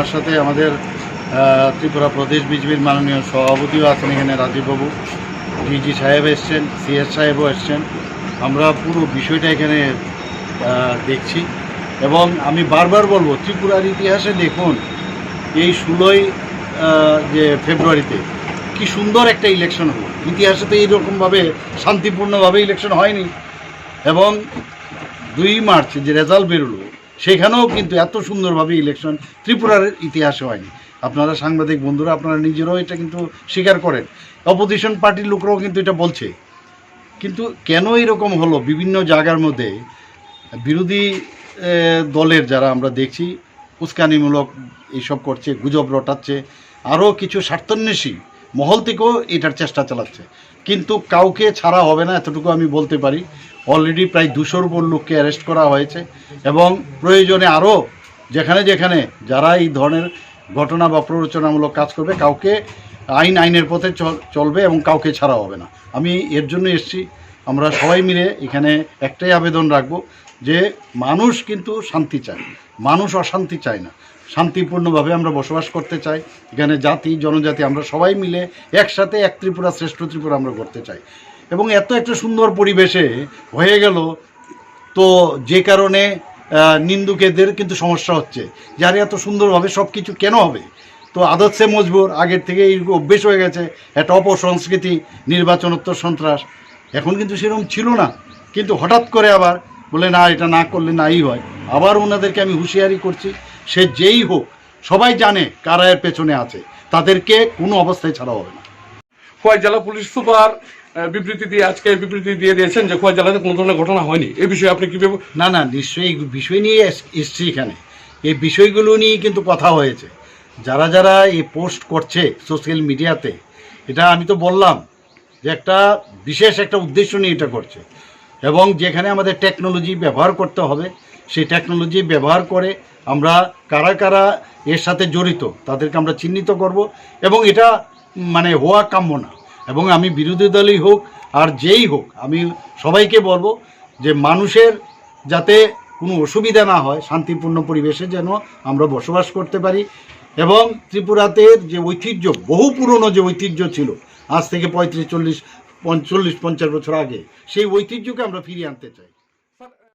আমার সাথে আমাদের ত্রিপুরা প্রদেশ বিজেপির মাননীয় সভাপতিও আছেন এখানে, রাজীববাবু, ডিজি সাহেব এসছেন, সিএস সাহেবও এসছেন। আমরা পুরো বিষয়টা এখানে দেখছি এবং আমি বারবার বলবো, ত্রিপুরার ইতিহাসে দেখুন এই 16ই যে ফেব্রুয়ারিতে কি সুন্দর একটা ইলেকশন হলো। ইতিহাসে তো এইরকমভাবে শান্তিপূর্ণভাবে ইলেকশন হয়নি। এবং 2 মার্চ যে রেজাল্ট বেরোলো সেখানেও কিন্তু এত সুন্দরভাবে ইলেকশন ত্রিপুরার ইতিহাসে হয়নি। আপনারা সাংবাদিক বন্ধুরা, আপনারা নিজেরাও এটা কিন্তু স্বীকার করেন, অপোজিশন পার্টির লোকরাও কিন্তু এটা বলছে। কিন্তু কেন এরকম হলো? বিভিন্ন জায়গার মধ্যে বিরোধী দলের যারা আমরা দেখছি উস্কানিমূলক এইসব করছে, গুজব রটাচ্ছে, আরও কিছু স্বার্থান্বেষী মহল থেকেও এটার চেষ্টা চালাচ্ছে। কিন্তু কাউকে ছাড়া হবে না, এতটুকু আমি বলতে পারি। অলরেডি প্রায় 200-র উপর লোককে অ্যারেস্ট করা হয়েছে এবং প্রয়োজনে আরও যেখানে যেখানে যারা এই ধরনের ঘটনা বা প্ররোচনামূলক কাজ করবে কাউকে আইনের পথে চলবে এবং কাউকে ছাড়া হবে না। আমি এর জন্য এসেছি। আমরা সবাই মিলে এখানে একটাই আবেদন রাখবো যে মানুষ কিন্তু শান্তি চায়, মানুষ অশান্তি চায় না। শান্তিপূর্ণভাবে আমরা বসবাস করতে চাই। এখানে জাতি জনজাতি আমরা সবাই মিলে একসাথে এক ত্রিপুরা শ্রেষ্ঠ ত্রিপুরা আমরা করতে চাই। এবং এত একটা সুন্দর পরিবেশে হয়ে গেল, তো যে কারণে নিন্দুকেদের কিন্তু সমস্যা হচ্ছে, যার এত সুন্দরভাবে সব কিছু কেন হবে? তো আদত সে মজবুর, আগের থেকে এই অভ্যেস হয়ে গেছে একটা অপসংস্কৃতি, নির্বাচনোত্তর সন্ত্রাস। এখন কিন্তু সেরকম ছিল না, কিন্তু হঠাৎ করে আবার বলে না, এটা না করলে নাই হয়। আবার ওনাদেরকে আমি হুঁশিয়ারি করছি, সে যেই হোক, সবাই জানে কারা এর পেছনে আছে, তাদেরকে কোনো অবস্থায় ছাড়া হবে না। খোয়াই জেলা পুলিশ সুপার আজকে বিবৃতি দিয়ে দিয়েছেন যে খোয়াই জেলাতে কোনো ধরনের ঘটনা হয়নি। এই বিষয়ে আপনি কি না, নিশ্চয়ই এই বিষয় নিয়ে এসছি এখানে। এই বিষয়গুলো নিয়ে কিন্তু কথা হয়েছে। যারা যারা এই পোস্ট করছে সোশ্যাল মিডিয়াতে, এটা আমি তো বললাম যে একটা বিশেষ একটা উদ্দেশ্য নিয়ে এটা করছে। এবং যেখানে আমাদের টেকনোলজি ব্যবহার করতে হবে, সেই টেকনোলজি ব্যবহার করে আমরা কারা কারা এর সাথে জড়িত তাদেরকে আমরা চিহ্নিত করব। এবং এটা মানে হওয়া কাম্য না। এবং আমি বিরোধী দলই হোক আর যেই হোক, আমি সবাইকে বলবো যে মানুষের যাতে কোনো অসুবিধা না হয়, শান্তিপূর্ণ পরিবেশে যেন আমরা বসবাস করতে পারি। এবং ত্রিপুরাতে যে ঐতিহ্য, বহু পুরনো যে ঐতিহ্য ছিল আজ থেকে 35, 40, 50 বছর আগে, সেই ঐতিহ্যকে আমরা ফিরিয়ে আনতে চাই।